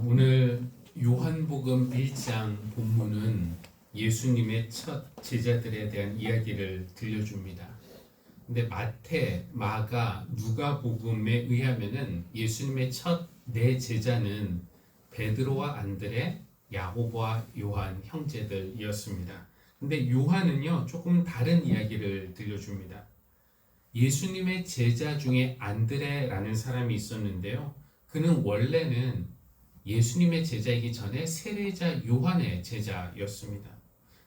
오늘 요한복음 1장 본문은 예수님의 첫 제자들에 대한 이야기를 들려줍니다. 근데 마태, 마가, 누가복음에 의하면은 예수님의 첫 네 제자는 베드로와 안드레, 야고보와 요한 형제들이었습니다. 근데 요한은요 조금 다른 이야기를 들려줍니다. 예수님의 제자 중에 안드레라는 사람이 있었는데요. 그는 원래는 예수님의 제자이기 전에 세례자 요한의 제자였습니다.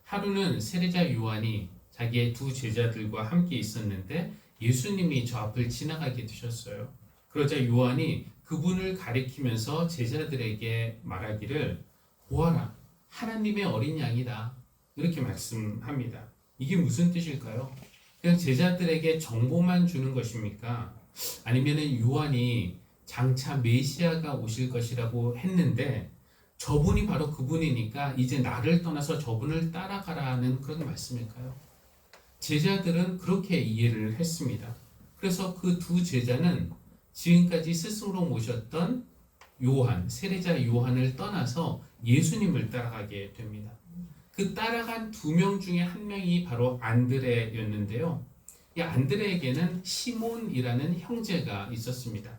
하루는 세례자 요한이 자기의 두 제자들과 함께 있었는데 예수님이 저 앞을 지나가게 되셨어요. 그러자 요한이 그분을 가리키면서 제자들에게 말하기를 보아라, 하나님의 어린 양이다. 이렇게 말씀합니다. 이게 무슨 뜻일까요? 그냥 제자들에게 정보만 주는 것입니까? 아니면은 요한이 장차 메시아가 오실 것이라고 했는데 저분이 바로 그분이니까 이제 나를 떠나서 저분을 따라가라는 그런 말씀일까요? 제자들은 그렇게 이해를 했습니다. 그래서 그 두 제자는 지금까지 스스로 모셨던 요한, 세례자 요한을 떠나서 예수님을 따라가게 됩니다. 그 따라간 두 명 중에 한 명이 바로 안드레였는데요. 이 안드레에게는 시몬이라는 형제가 있었습니다.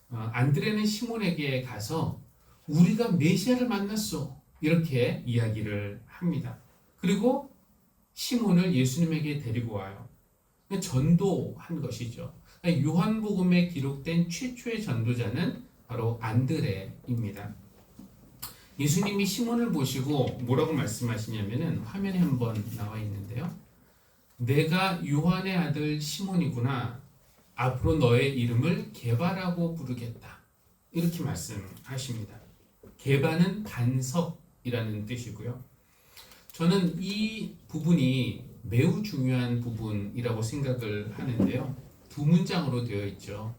안드레는 시몬에게 가서 우리가 메시아를 만났어 이렇게 이야기를 합니다. 그리고 시몬을 예수님에게 데리고 와요. 전도한 것이죠. 요한복음에 기록된 최초의 전도자는 바로 안드레입니다. 예수님이 시몬을 보시고 뭐라고 말씀하시냐면은 화면에 한번 나와 있는데요. 내가 요한의 아들 시몬이구나. 앞으로 너의 이름을 게바라고 부르겠다. 이렇게 말씀하십니다. 게바는 반석이라는 뜻이고요. 저는 이 부분이 매우 중요한 부분이라고 생각을 하는데요. 두 문장으로 되어 있죠.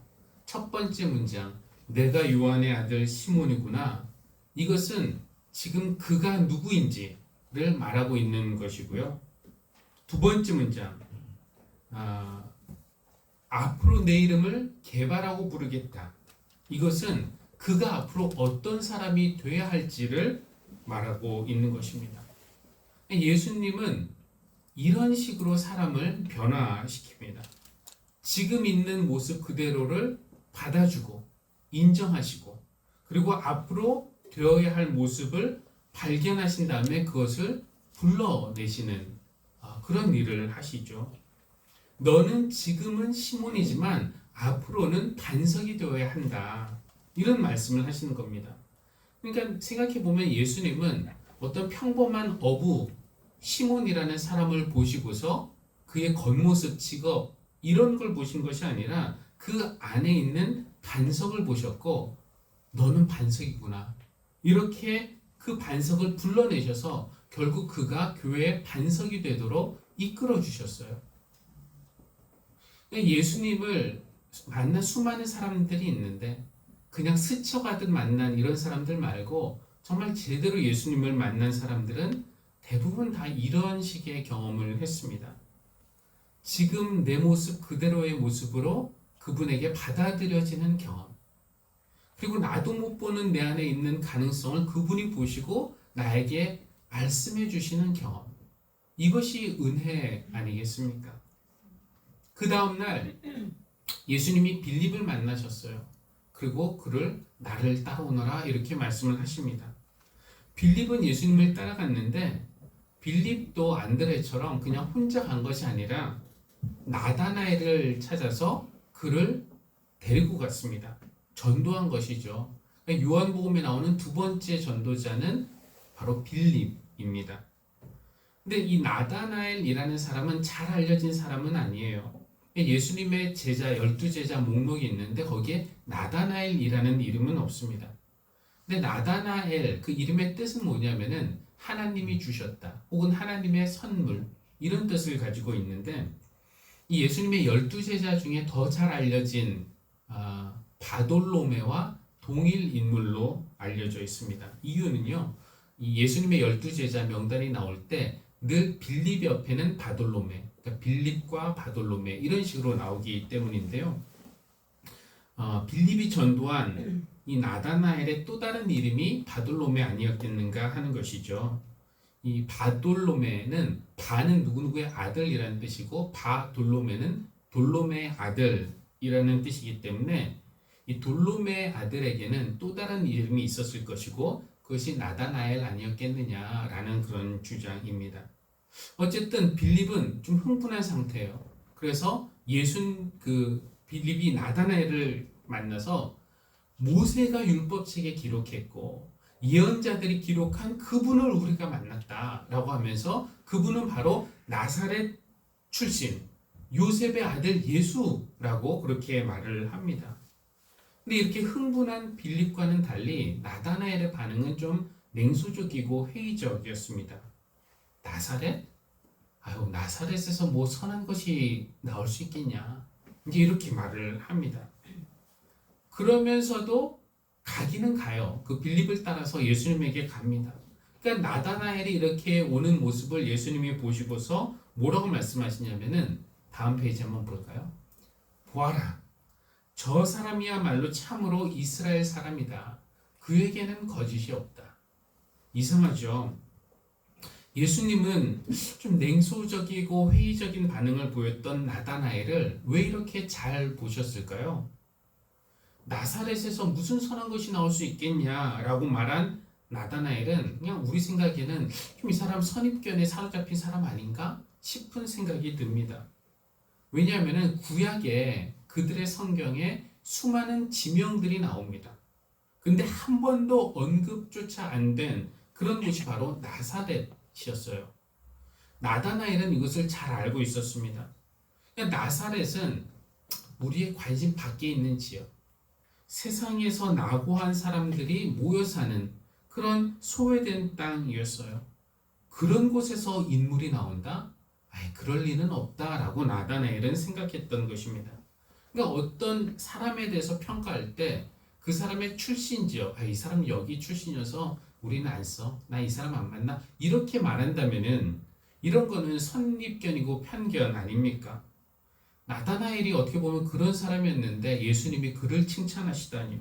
첫 번째 문장, 내가 요한의 아들 시몬이구나. 이것은 지금 그가 누구인지를 말하고 있는 것이고요. 두 번째 문장, 앞으로 내 이름을 게바라고 부르겠다. 이것은 그가 앞으로 어떤 사람이 돼야 할지를 말하고 있는 것입니다. 예수님은 이런 식으로 사람을 변화시킵니다. 지금 있는 모습 그대로를 받아주고 인정하시고 그리고 앞으로 되어야 할 모습을 발견하신 다음에 그것을 불러내시는 그런 일을 하시죠. 너는 지금은 시몬이지만 앞으로는 반석이 되어야 한다. 이런 말씀을 하시는 겁니다. 그러니까 생각해보면 예수님은 어떤 평범한 어부 시몬이라는 사람을 보시고서 그의 겉모습, 직업 이런 걸 보신 것이 아니라 그 안에 있는 반석을 보셨고 너는 반석이구나. 이렇게 그 반석을 불러내셔서 결국 그가 교회의 반석이 되도록 이끌어 주셨어요. 예수님을 만난 수많은 사람들이 있는데 그냥 스쳐가듯 만난 이런 사람들 말고 정말 제대로 예수님을 만난 사람들은 대부분 다 이런 식의 경험을 했습니다. 지금 내 모습 그대로의 모습으로 그분에게 받아들여지는 경험. 그리고 나도 못 보는 내 안에 있는 가능성을 그분이 보시고 나에게 말씀해 주시는 경험. 이것이 은혜 아니겠습니까? 그 다음날 예수님이 빌립을 만나셨어요. 그리고 그를 나를 따라오너라 이렇게 말씀을 하십니다. 빌립은 예수님을 따라갔는데 빌립도 안드레처럼 그냥 혼자 간 것이 아니라 나다나엘을 찾아서 그를 데리고 갔습니다. 전도한 것이죠. 요한복음에 나오는 두 번째 전도자는 바로 빌립입니다. 근데 이 나다나엘이라는 사람은 잘 알려진 사람은 아니에요. 예수님의 제자 12제자 목록이 있는데 거기에 나다나엘이라는 이름은 없습니다. 근데 나다나엘 그 이름의 뜻은 뭐냐면은 하나님이 주셨다 혹은 하나님의 선물 이런 뜻을 가지고 있는데 이 예수님의 12제자 중에 더 잘 알려진 바돌로메와 동일 인물로 알려져 있습니다. 이유는요. 이 예수님의 12제자 명단이 나올 때 늘 빌립 옆에는 바돌로메, 그러니까 빌립과 바돌로메 이런 식으로 나오기 때문인데요. 빌립이 전도한 이 나다나엘의 또 다른 이름이 바돌로메 아니었겠는가 하는 것이죠. 이 바돌로메는 바는 누구누구의 아들이라는 뜻이고 바돌로메는 돌로메의 아들이라는 뜻이기 때문에 이 돌로메의 아들에게는 또 다른 이름이 있었을 것이고 그것이 나다나엘 아니었겠느냐라는 그런 주장입니다. 어쨌든 빌립은 좀 흥분한 상태예요. 그래서 빌립이 나다나엘을 만나서 모세가 율법책에 기록했고 예언자들이 기록한 그분을 우리가 만났다라고 하면서 그분은 바로 나사렛 출신 요셉의 아들 예수라고 그렇게 말을 합니다. 근데 이렇게 흥분한 빌립과는 달리 나다나엘의 반응은 좀 냉소적이고 회의적이었습니다. 나사렛? 아유, 나사렛에서 뭐 선한 것이 나올 수 있겠냐? 이제 이렇게 말을 합니다. 그러면서도 가기는 가요. 그 빌립을 따라서 예수님에게 갑니다. 그러니까 나다나엘이 이렇게 오는 모습을 예수님이 보시고서 뭐라고 말씀하시냐면은 다음 페이지 한번 볼까요? 보아라. 저 사람이야말로 참으로 이스라엘 사람이다. 그에게는 거짓이 없다. 이상하죠? 예수님은 좀 냉소적이고 회의적인 반응을 보였던 나다나엘을 왜 이렇게 잘 보셨을까요? 나사렛에서 무슨 선한 것이 나올 수 있겠냐라고 말한 나다나엘은 그냥 우리 생각에는 좀 이 사람 선입견에 사로잡힌 사람 아닌가 싶은 생각이 듭니다. 왜냐하면 구약에 그들의 성경에 수많은 지명들이 나옵니다. 근데 한 번도 언급조차 안 된 그런 곳이 바로 나사렛이었어요. 나다나엘은 이것을 잘 알고 있었습니다. 나사렛은 우리의 관심 밖에 있는 지역, 세상에서 낙오한 사람들이 모여 사는 그런 소외된 땅이었어요. 그런 곳에서 인물이 나온다? 그럴 리는 없다라고 나다나엘은 생각했던 것입니다. 그러니까 어떤 사람에 대해서 평가할 때 그 사람의 출신 지역, 이 사람 여기 출신이어서 우리는 안 써. 나 이 사람 안 만나. 이렇게 말한다면은 이런 거는 선입견이고 편견 아닙니까? 나다나엘이 어떻게 보면 그런 사람이었는데 예수님이 그를 칭찬하시다니요.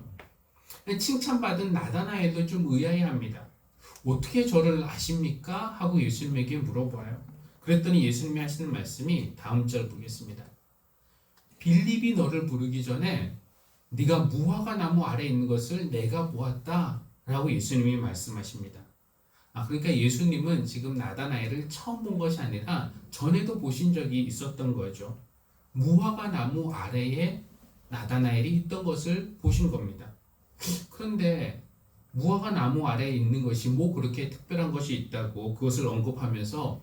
칭찬받은 나다나엘도 좀 의아해합니다. 어떻게 저를 아십니까? 하고 예수님에게 물어봐요. 그랬더니 예수님이 하시는 말씀이 다음 절 보겠습니다. 빌립이 너를 부르기 전에 네가 무화과 나무 아래 있는 것을 내가 보았다 라고 예수님이 말씀하십니다. 그러니까 예수님은 지금 나다나엘을 처음 본 것이 아니라 전에도 보신 적이 있었던 거죠. 무화과 나무 아래에 나다나엘이 있던 것을 보신 겁니다. 그런데 무화과 나무 아래에 있는 것이 뭐 그렇게 특별한 것이 있다고 그것을 언급하면서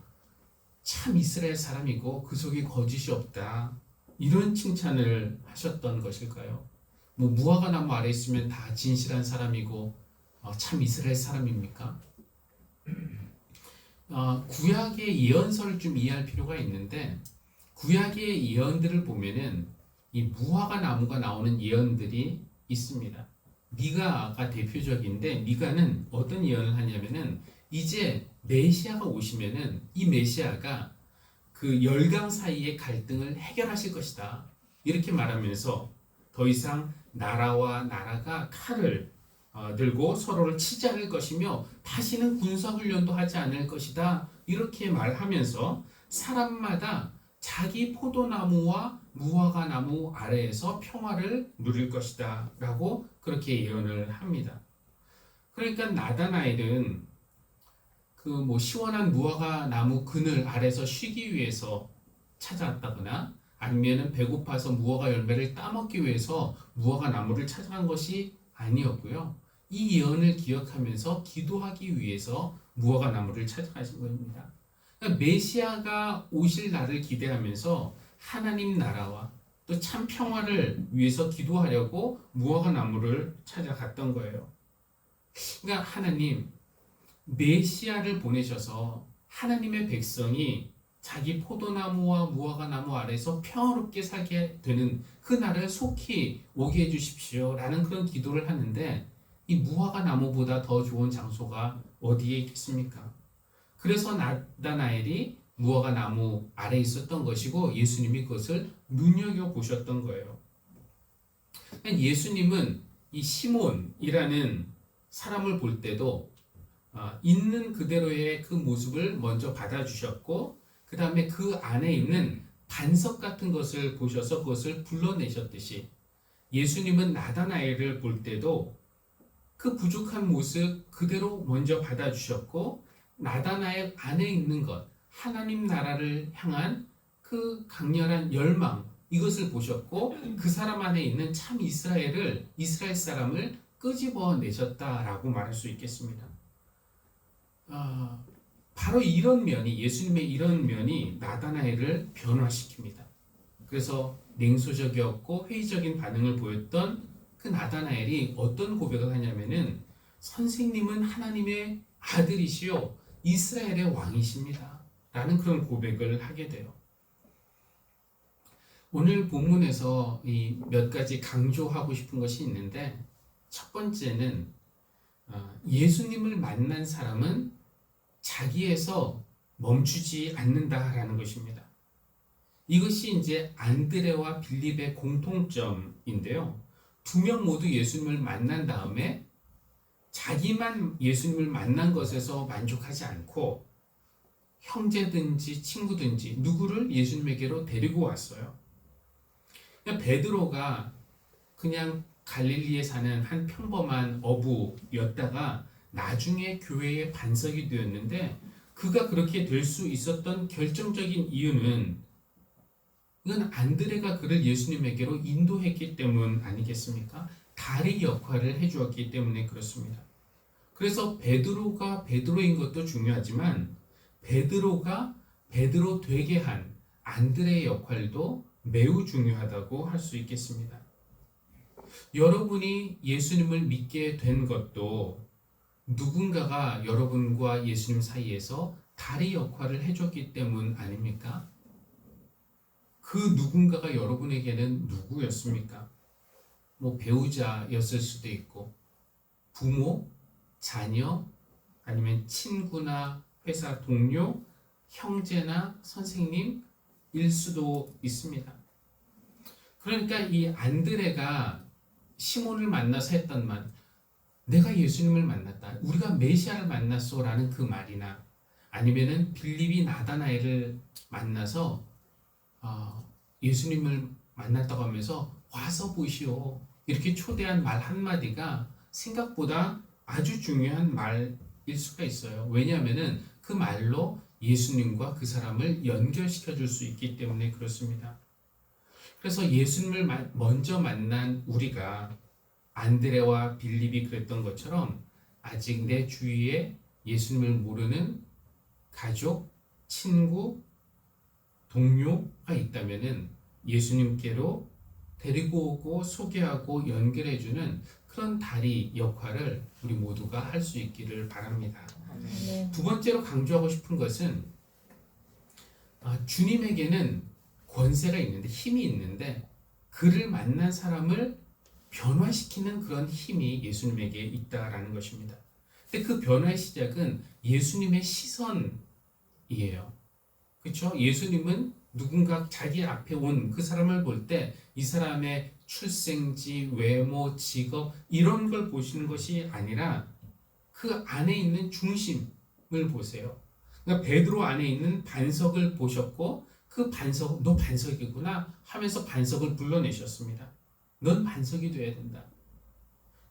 참 이스라엘 사람이고 그 속에 거짓이 없다 이런 칭찬을 하셨던 것일까요? 뭐 무화과 나무 아래에 있으면 다 진실한 사람이고 참 이스라엘 사람입니까? 구약의 예언서를 좀 이해할 필요가 있는데 구약의 예언들을 보면은 이 무화과 나무가 나오는 예언들이 있습니다. 미가가 대표적인데 미가는 어떤 예언을 하냐면은 이제 메시아가 오시면은 이 메시아가 그 열강 사이의 갈등을 해결하실 것이다. 이렇게 말하면서 더 이상 나라와 나라가 칼을 들고 서로를 치지 않을 것이며 다시는 군사훈련도 하지 않을 것이다. 이렇게 말하면서 사람마다 자기 포도나무와 무화과 나무 아래에서 평화를 누릴 것이다 라고 그렇게 예언을 합니다. 그러니까 나다나엘은 그 뭐 시원한 무화과 나무 그늘 아래서 쉬기 위해서 찾아왔다거나 아니면은 배고파서 무화과 열매를 따먹기 위해서 무화과 나무를 찾아간 것이 아니었고요. 이 예언을 기억하면서 기도하기 위해서 무화과 나무를 찾아가신 겁니다. 그러니까 메시아가 오실 날을 기대하면서 하나님 나라와 또 참 평화를 위해서 기도하려고 무화과 나무를 찾아갔던 거예요. 그러니까 하나님 메시아를 보내셔서 하나님의 백성이 자기 포도나무와 무화과 나무 아래서 평화롭게 살게 되는 그 날을 속히 오게 해주십시오 라는 그런 기도를 하는데 이 무화과 나무보다 더 좋은 장소가 어디에 있겠습니까? 그래서 나다나엘이 무화과 나무 아래에 있었던 것이고 예수님이 그것을 눈여겨보셨던 거예요. 예수님은 이 시몬이라는 사람을 볼 때도 있는 그대로의 그 모습을 먼저 받아주셨고 그 다음에 그 안에 있는 반석 같은 것을 보셔서 그것을 불러내셨듯이 예수님은 나다나엘을 볼 때도 그 부족한 모습 그대로 먼저 받아주셨고 나다나엘 안에 있는 것 하나님 나라를 향한 그 강렬한 열망 이것을 보셨고 그 사람 안에 있는 참 이스라엘 사람을 끄집어 내셨다라고 말할 수 있겠습니다. 바로 이런 면이 예수님의 이런 면이 나다나엘을 변화시킵니다. 그래서 냉소적이었고 회의적인 반응을 보였던 그 나다나엘이 어떤 고백을 하냐면은 선생님은 하나님의 아들이시요 이스라엘의 왕이십니다. 라는 그런 고백을 하게 돼요. 오늘 본문에서 이 몇 가지 강조하고 싶은 것이 있는데 첫 번째는 예수님을 만난 사람은 자기에서 멈추지 않는다라는 것입니다. 이것이 이제 안드레와 빌립의 공통점인데요. 두 명 모두 예수님을 만난 다음에 자기만 예수님을 만난 것에서 만족하지 않고 형제든지 친구든지 누구를 예수님에게로 데리고 왔어요. 베드로가 그냥 갈릴리에 사는 한 평범한 어부였다가 나중에 교회의 반석이 되었는데 그가 그렇게 될 수 있었던 결정적인 이유는 이건 안드레가 그를 예수님에게로 인도했기 때문 아니겠습니까? 다리 역할을 해주었기 때문에 그렇습니다. 그래서 베드로가 베드로인 것도 중요하지만 베드로가 베드로 되게 한 안드레의 역할도 매우 중요하다고 할 수 있겠습니다. 여러분이 예수님을 믿게 된 것도 누군가가 여러분과 예수님 사이에서 다리 역할을 해줬기 때문 아닙니까? 그 누군가가 여러분에게는 누구였습니까? 배우자였을 수도 있고 부모, 자녀, 아니면 친구나 회사 동료, 형제나 선생님일 수도 있습니다. 그러니까 이 안드레가 시몬을 만나서 했던 말, 내가 예수님을 만났다, 우리가 메시아를 만났소라는 그 말이나 아니면은 빌립이 나다나엘을 만나서 예수님을 만났다고 하면서 와서 보시오 이렇게 초대한 말 한마디가 생각보다 아주 중요한 말일 수가 있어요. 왜냐하면은 그 말로 예수님과 그 사람을 연결시켜 줄 수 있기 때문에 그렇습니다. 그래서 예수님을 먼저 만난 우리가 안드레와 빌립이 그랬던 것처럼 아직 내 주위에 예수님을 모르는 가족, 친구, 동료가 있다면은 예수님께로 데리고 오고 소개하고 연결해주는 그런 다리 역할을 우리 모두가 할 수 있기를 바랍니다. 두 번째로 강조하고 싶은 것은 주님에게는 권세가 있는데 힘이 있는데 그를 만난 사람을 변화시키는 그런 힘이 예수님에게 있다라는 것입니다. 근데 그 변화의 시작은 예수님의 시선이에요. 그렇죠? 예수님은 누군가 자기 앞에 온 그 사람을 볼 때 이 사람의 출생지, 외모, 직업 이런 걸 보시는 것이 아니라 그 안에 있는 중심을 보세요. 그러니까 베드로 안에 있는 반석을 보셨고 그 반석, 너 반석이구나 하면서 반석을 불러내셨습니다. 넌 반석이 돼야 된다.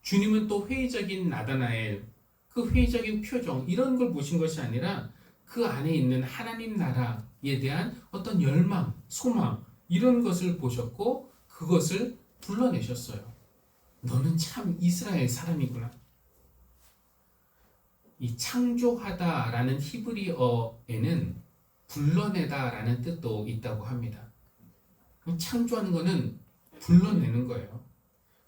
주님은 또 회의적인 나다나엘, 그 회의적인 표정 이런 걸 보신 것이 아니라 그 안에 있는 하나님 나라에 대한 어떤 열망, 소망 이런 것을 보셨고 그것을 불러내셨어요. 너는 참 이스라엘 사람이구나. 이 창조하다라는 히브리어에는 불러내다라는 뜻도 있다고 합니다. 창조하는 것은 불러내는 거예요.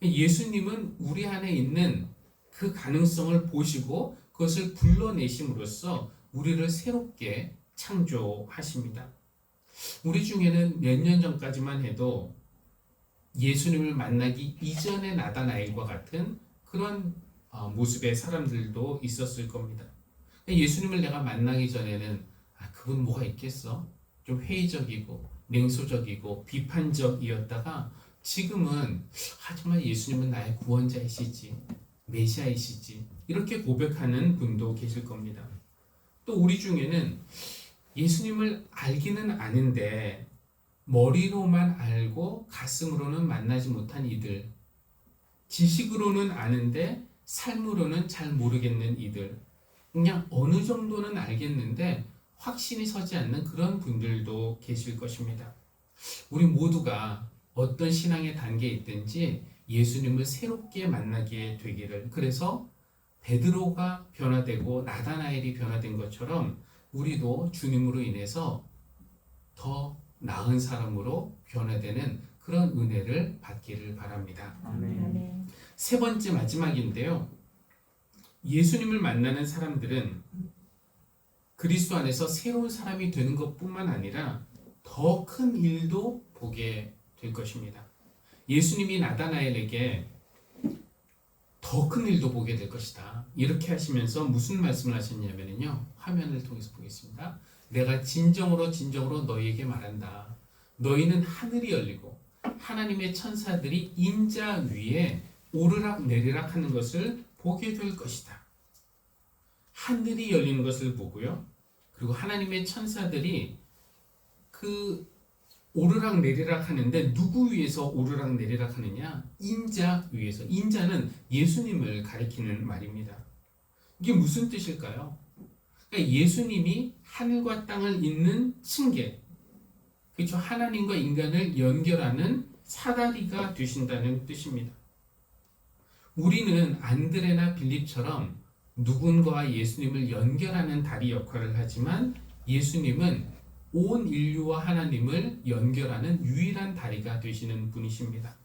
예수님은 우리 안에 있는 그 가능성을 보시고 그것을 불러내심으로써 우리를 새롭게 창조하십니다. 우리 중에는 몇 년 전까지만 해도 예수님을 만나기 이전의 나다나엘과 같은 그런 모습의 사람들도 있었을 겁니다. 예수님을 내가 만나기 전에는 그분 뭐가 있겠어? 좀 회의적이고 냉소적이고 비판적이었다가 지금은 정말 예수님은 나의 구원자이시지, 메시아이시지 이렇게 고백하는 분도 계실 겁니다. 또 우리 중에는 예수님을 알기는 아는데 머리로만 알고 가슴으로는 만나지 못한 이들, 지식으로는 아는데 삶으로는 잘 모르겠는 이들, 그냥 어느 정도는 알겠는데 확신이 서지 않는 그런 분들도 계실 것입니다. 우리 모두가 어떤 신앙의 단계에 있든지 예수님을 새롭게 만나게 되기를, 그래서 베드로가 변화되고 나다나엘이 변화된 것처럼 우리도 주님으로 인해서 더 나은 사람으로 변화되는 그런 은혜를 받기를 바랍니다. 아멘. 세 번째 마지막인데요. 예수님을 만나는 사람들은 그리스도 안에서 새로운 사람이 되는 것뿐만 아니라 더 큰 일도 보게 될 것입니다. 예수님이 나다나엘에게 더 큰 일도 보게 될 것이다, 이렇게 하시면서 무슨 말씀을 하셨냐면요, 화면을 통해서 보겠습니다. 내가 진정으로 너희에게 말한다. 너희는 하늘이 열리고 하나님의 천사들이 인자 위에 오르락 내리락 하는 것을 보게 될 것이다. 하늘이 열리는 것을 보고요, 그리고 하나님의 천사들이 그 오르락 내리락 하는데 누구 위에서 오르락 내리락 하느냐? 인자 위에서. 인자는 예수님을 가리키는 말입니다. 이게 무슨 뜻일까요? 그러니까 예수님이 하늘과 땅을 잇는 층계, 그렇죠? 하나님과 인간을 연결하는 사다리가 되신다는 뜻입니다. 우리는 안드레나 빌립처럼 누군가와 예수님을 연결하는 다리 역할을 하지만 예수님은 온 인류와 하나님을 연결하는 유일한 다리가 되시는 분이십니다.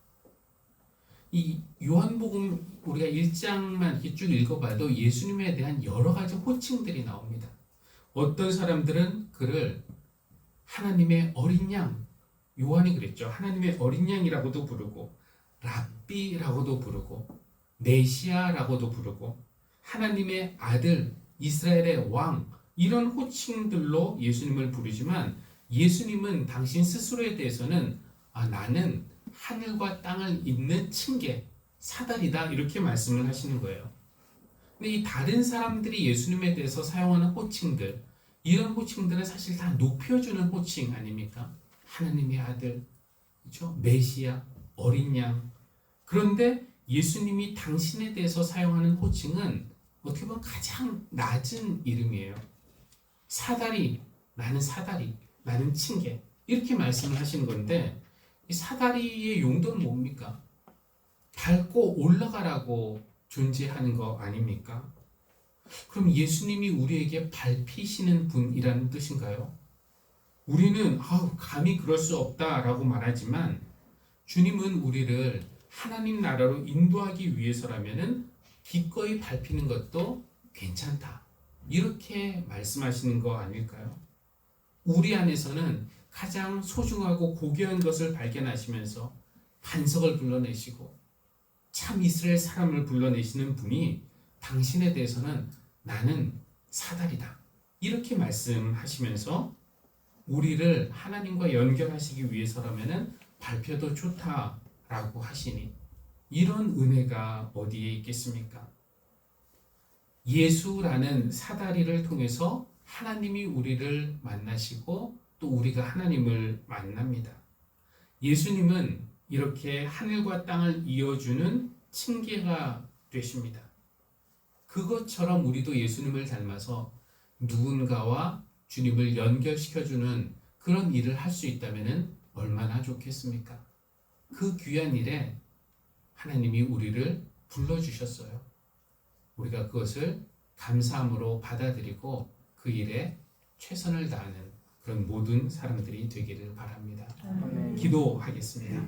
이 요한복음 우리가 1장만 이렇게 쭉 읽어봐도 예수님에 대한 여러 가지 호칭들이 나옵니다. 어떤 사람들은 그를 하나님의 어린 양, 요한이 그랬죠. 하나님의 어린 양이라고도 부르고 랍비라고도 부르고 메시아라고도 부르고 하나님의 아들, 이스라엘의 왕, 이런 호칭들로 예수님을 부르지만 예수님은 당신 스스로에 대해서는 나는 하늘과 땅을 잇는 층계, 사다리다, 이렇게 말씀을 하시는 거예요. 근데 이 다른 사람들이 예수님에 대해서 사용하는 호칭들, 이런 호칭들은 사실 다 높여주는 호칭 아닙니까? 하나님의 아들, 그렇죠? 메시아, 어린 양. 그런데 예수님이 당신에 대해서 사용하는 호칭은 어떻게 보면 가장 낮은 이름이에요. 사다리, 나는 층계, 이렇게 말씀을 하시는 건데, 이 사다리의 용도는 뭡니까? 밟고 올라가라고 존재하는 거 아닙니까? 그럼 예수님이 우리에게 밟히시는 분이라는 뜻인가요? 우리는 감히 그럴 수 없다라고 말하지만 주님은 우리를 하나님 나라로 인도하기 위해서라면은 기꺼이 밟히는 것도 괜찮다, 이렇게 말씀하시는 거 아닐까요? 우리 안에서는 가장 소중하고 고귀한 것을 발견하시면서 반석을 불러내시고 참 이스라엘 사람을 불러내시는 분이 당신에 대해서는 나는 사다리다, 이렇게 말씀하시면서 우리를 하나님과 연결하시기 위해서라면은 밟혀도 좋다라고 하시니 이런 은혜가 어디에 있겠습니까? 예수라는 사다리를 통해서 하나님이 우리를 만나시고 또 우리가 하나님을 만납니다. 예수님은 이렇게 하늘과 땅을 이어주는 층계가 되십니다. 그것처럼 우리도 예수님을 닮아서 누군가와 주님을 연결시켜주는 그런 일을 할 수 있다면 얼마나 좋겠습니까? 그 귀한 일에 하나님이 우리를 불러주셨어요. 우리가 그것을 감사함으로 받아들이고 그 일에 최선을 다하는 그런 모든 사람들이 되기를 바랍니다. 기도하겠습니다.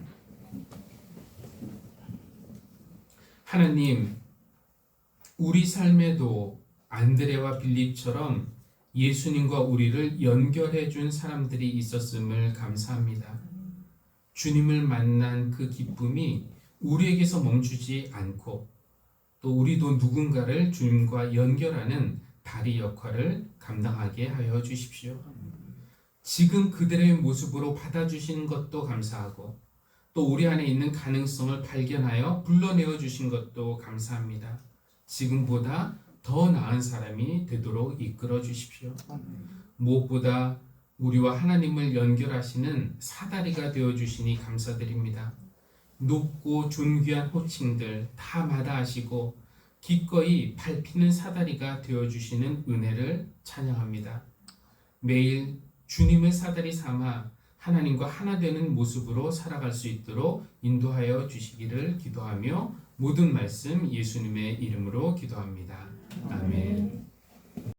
하나님, 우리 삶에도 안드레와 빌립처럼 예수님과 우리를 연결해 준 사람들이 있었음을 감사합니다. 주님을 만난 그 기쁨이 우리에게서 멈추지 않고 또 우리도 누군가를 주님과 연결하는 다리 역할을 감당하게 하여 주십시오. 지금 그들의 모습으로 받아주시는 것도 감사하고 또 우리 안에 있는 가능성을 발견하여 불러내어 주신 것도 감사합니다. 지금보다 더 나은 사람이 되도록 이끌어 주십시오. 무엇보다 우리와 하나님을 연결하시는 사다리가 되어 주시니 감사드립니다. 높고 존귀한 호칭들 다 마다하시고 기꺼이 밟히는 사다리가 되어 주시는 은혜를 찬양합니다. 매일 주님의 사다리 삼아 하나님과 하나 되는 모습으로 살아갈 수 있도록 인도하여 주시기를 기도하며 모든 말씀 예수님의 이름으로 기도합니다. 아멘.